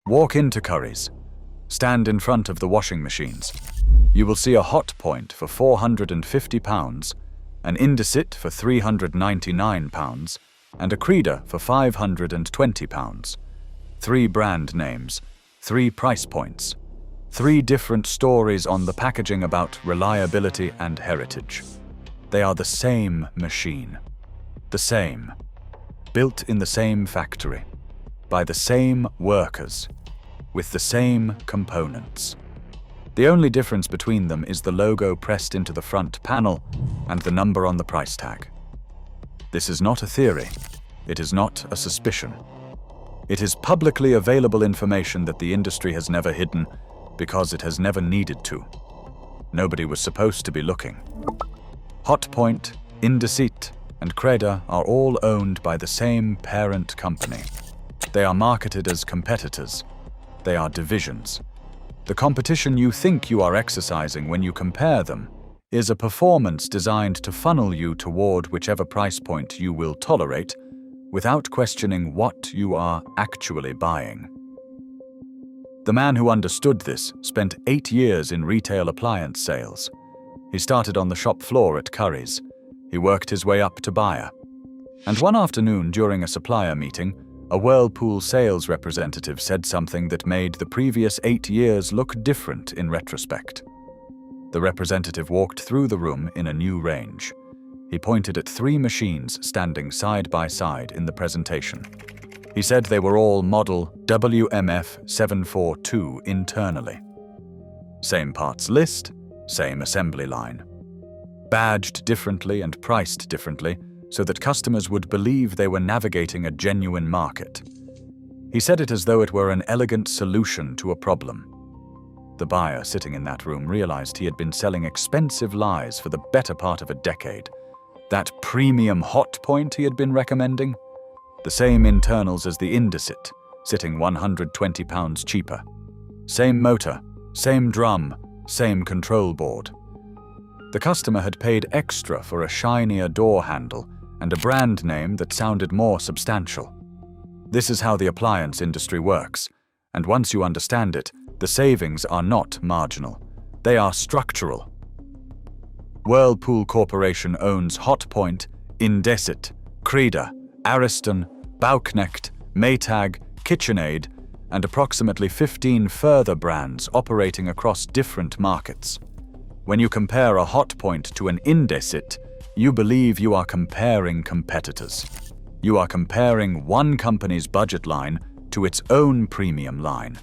Walk into Currys. Stand in front of the washing machines. You will see a hot point for £450, an Indesit for £399, and a Creda for £520. 3 brand names, 3 price points, 3 different stories on the packaging about reliability and heritage. They are the same machine. The same. Built in the same factory. By the same workers. With the same components. The only difference between them is the logo pressed into the front panel and the number on the price tag. This is not a theory. It is not a suspicion. It is publicly available information that the industry has never hidden because it has never needed to. Nobody was supposed to be looking. Hotpoint, Indesit, and Creda are all owned by the same parent company. They are marketed as competitors. They are divisions. The competition you think you are exercising when you compare them is a performance designed to funnel you toward whichever price point you will tolerate without questioning what you are actually buying. The man who understood this spent 8 years in retail appliance sales. He started on the shop floor at Currys. He worked his way up to buyer. And one afternoon during a supplier meeting, a Whirlpool sales representative said something that made the previous 8 years look different in retrospect. The representative walked through the room in a new range. He pointed at 3 machines standing side by side in the presentation. He said they were all model WMF 742 internally. Same parts list, same assembly line. Badged differently and priced differently, so that customers would believe they were navigating a genuine market. He said it as though it were an elegant solution to a problem. The buyer sitting in that room realized he had been selling expensive lies for the better part of a decade. That premium hot point he had been recommending? The same internals as the Indesit, sitting £120 cheaper. Same motor, same drum, same control board. The customer had paid extra for a shinier door handle and a brand name that sounded more substantial. This is how the appliance industry works, and once you understand it, the savings are not marginal. They are structural. Whirlpool Corporation owns Hotpoint, Indesit, Creda, Ariston, Bauknecht, Maytag, KitchenAid, and approximately 15 further brands operating across different markets. When you compare a Hotpoint to an Indesit, you believe you are comparing competitors. You are comparing one company's budget line to its own premium line.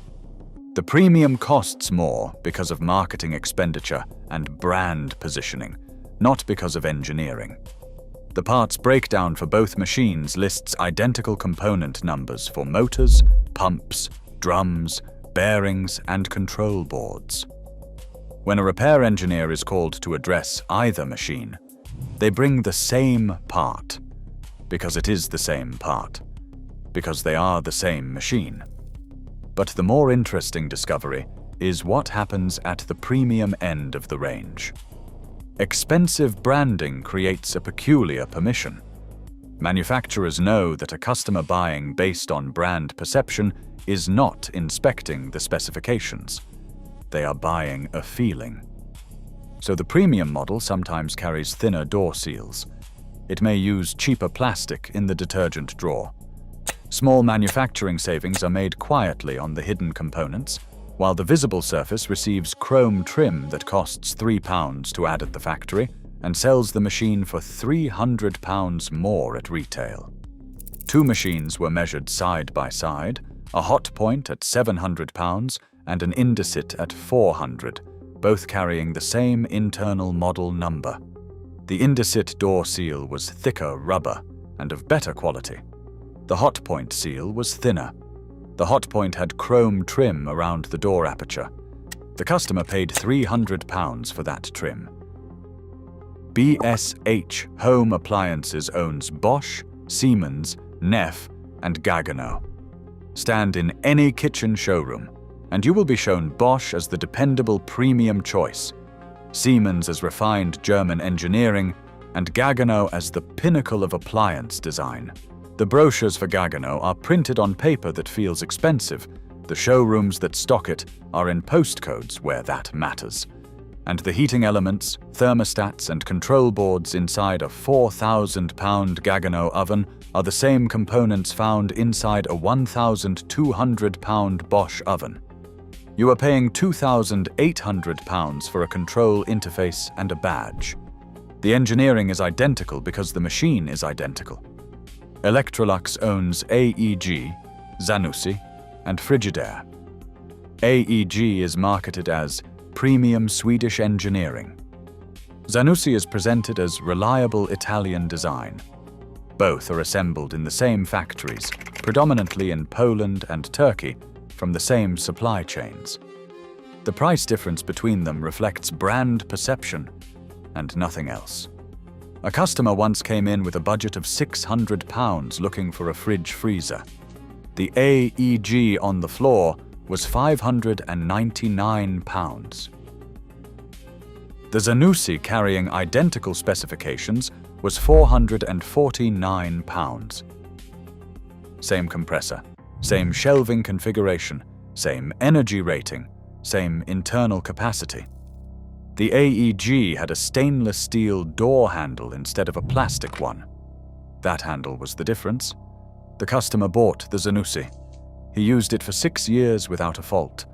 The premium costs more because of marketing expenditure and brand positioning, not because of engineering. The parts breakdown for both machines lists identical component numbers for motors, pumps, drums, bearings, and control boards. When a repair engineer is called to address either machine, they bring the same part, because it is the same part, because they are the same machine. But the more interesting discovery is what happens at the premium end of the range. Expensive branding creates a peculiar permission. Manufacturers know that a customer buying based on brand perception is not inspecting the specifications. They are buying a feeling. So the premium model sometimes carries thinner door seals. It may use cheaper plastic in the detergent drawer. Small manufacturing savings are made quietly on the hidden components, while the visible surface receives chrome trim that costs £3 to add at the factory and sells the machine for £300 more at retail. 2 machines were measured side by side, a Hotpoint at £700 and an Indesit at £400, both carrying the same internal model number. The Indesit door seal was thicker rubber and of better quality. The Hotpoint seal was thinner. The Hotpoint had chrome trim around the door aperture. The customer paid £300 for that trim. BSH Home Appliances owns Bosch, Siemens, Neff, and Gaggenau. Stand in any kitchen showroom, and you will be shown Bosch as the dependable premium choice, Siemens as refined German engineering, and Gaggenau as the pinnacle of appliance design. The brochures for Gaggenau are printed on paper that feels expensive, The showrooms that stock it are in postcodes where that matters. And the heating elements, thermostats, and control boards inside a 4,000-pound Gaggenau oven are the same components found inside a 1,200-pound Bosch oven. You are paying £2,800 for a control interface and a badge. The engineering is identical because the machine is identical. Electrolux owns AEG, Zanussi, and Frigidaire. AEG is marketed as premium Swedish engineering. Zanussi is presented as reliable Italian design. Both are assembled in the same factories, predominantly in Poland and Turkey, from the same supply chains. The price difference between them reflects brand perception and nothing else. A customer once came in with a budget of £600 looking for a fridge freezer. The AEG on the floor was £599. The Zanussi, carrying identical specifications, was £449. Same compressor, same shelving configuration, same energy rating, same internal capacity. The AEG had a stainless steel door handle instead of a plastic one. That handle was the difference. The customer bought the Zanussi. He used it for 6 years without a fault.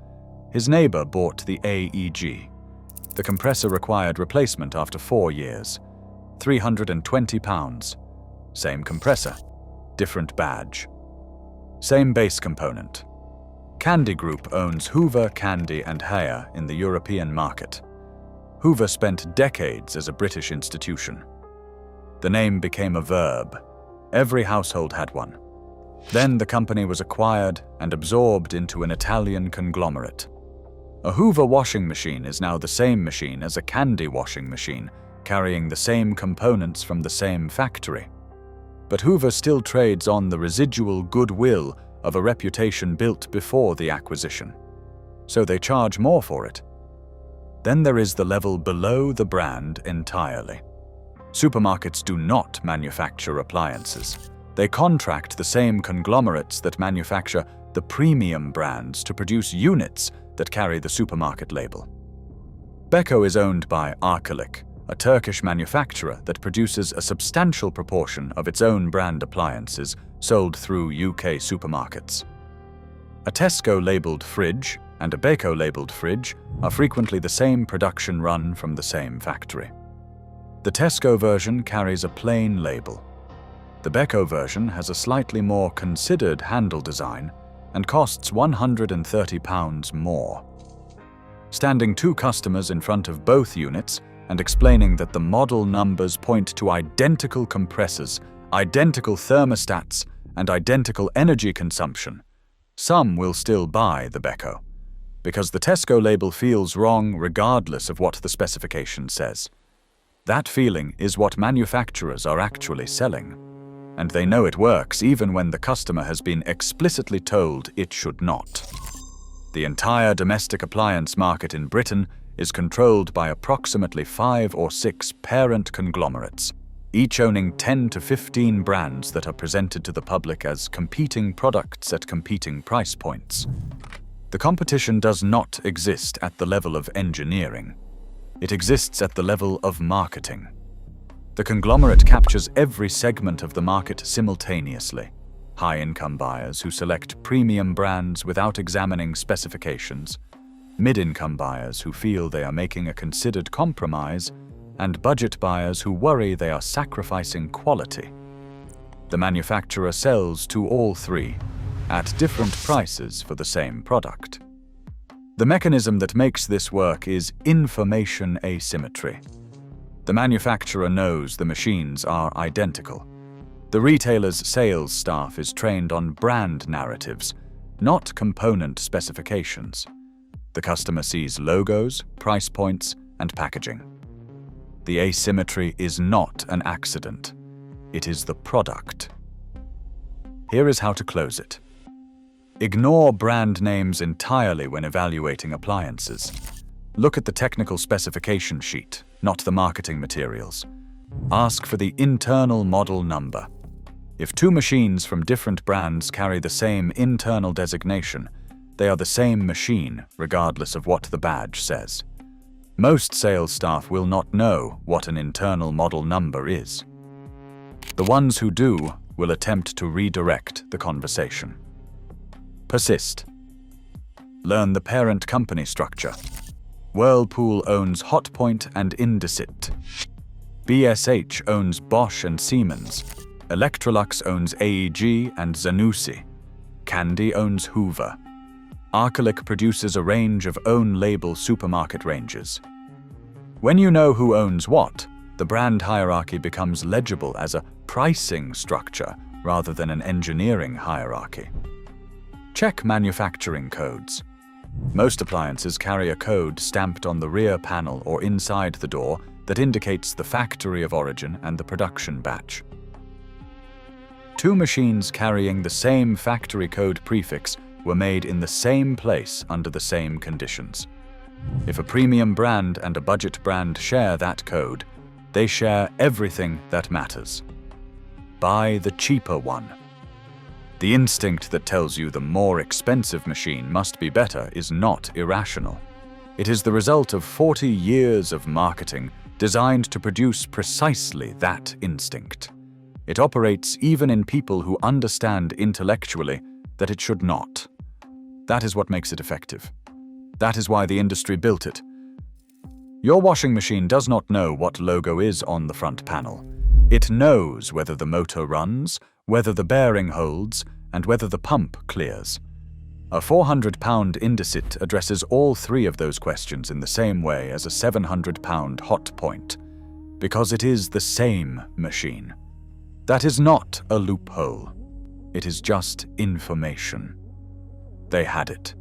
His neighbor bought the AEG. The compressor required replacement after 4 years. £320. Same compressor, different badge. Same base component. Candy Group owns Hoover, Candy, and Haier in the European market. Hoover spent decades as a British institution. The name became a verb. Every household had one. Then the company was acquired and absorbed into an Italian conglomerate. A Hoover washing machine is now the same machine as a Candy washing machine, carrying the same components from the same factory. But Hoover still trades on the residual goodwill of a reputation built before the acquisition. So they charge more for it. Then there is the level below the brand entirely. Supermarkets do not manufacture appliances. They contract the same conglomerates that manufacture the premium brands to produce units that carry the supermarket label. Beko is owned by Arçelik, a Turkish manufacturer that produces a substantial proportion of its own brand appliances sold through UK supermarkets. A Tesco-labeled fridge and a Beko-labeled fridge are frequently the same production run from the same factory. The Tesco version carries a plain label. The Beko version has a slightly more considered handle design and costs £130 more. Standing 2 customers in front of both units and explaining that the model numbers point to identical compressors, identical thermostats, and identical energy consumption, some will still buy the Beko, because the Tesco label feels wrong regardless of what the specification says. That feeling is what manufacturers are actually selling, and they know it works even when the customer has been explicitly told it should not. The entire domestic appliance market in Britain is controlled by approximately 5 or 6 parent conglomerates, each owning 10 to 15 brands that are presented to the public as competing products at competing price points. The competition does not exist at the level of engineering. It exists at the level of marketing. The conglomerate captures every segment of the market simultaneously. High-income buyers who select premium brands without examining specifications, mid-income buyers who feel they are making a considered compromise, and budget buyers who worry they are sacrificing quality. The manufacturer sells to all three, at different prices for the same product. The mechanism that makes this work is information asymmetry. The manufacturer knows the machines are identical. The retailer's sales staff is trained on brand narratives, not component specifications. The customer sees logos, price points, and packaging. The asymmetry is not an accident. It is the product. Here is how to close it. Ignore brand names entirely when evaluating appliances. Look at the technical specification sheet, not the marketing materials. Ask for the internal model number. If 2 machines from different brands carry the same internal designation, They are the same machine, regardless of what the badge says. Most sales staff will not know what an internal model number is. The ones who do will attempt to redirect the conversation. Persist. Learn the parent company structure. Whirlpool owns Hotpoint and Indesit. BSH owns Bosch and Siemens. Electrolux owns AEG and Zanussi. Candy owns Hoover. Arcalic produces a range of own-label supermarket ranges. When you know who owns what, the brand hierarchy becomes legible as a pricing structure rather than an engineering hierarchy. Check manufacturing codes. Most appliances carry a code stamped on the rear panel or inside the door that indicates the factory of origin and the production batch. Two machines carrying the same factory code prefix were made in the same place under the same conditions. If a premium brand and a budget brand share that code, they share everything that matters. Buy the cheaper one. The instinct that tells you the more expensive machine must be better is not irrational. It is the result of 40 years of marketing designed to produce precisely that instinct. It operates even in people who understand intellectually that it should not. That is what makes it effective. That is why the industry built it. Your washing machine does not know what logo is on the front panel. It knows whether the motor runs, whether the bearing holds, and whether the pump clears. A 400-pound Indesit addresses all three of those questions in the same way as a 700-pound Hotpoint, because it is the same machine. That is not a loophole. It is just information. They had it.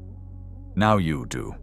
Now you do.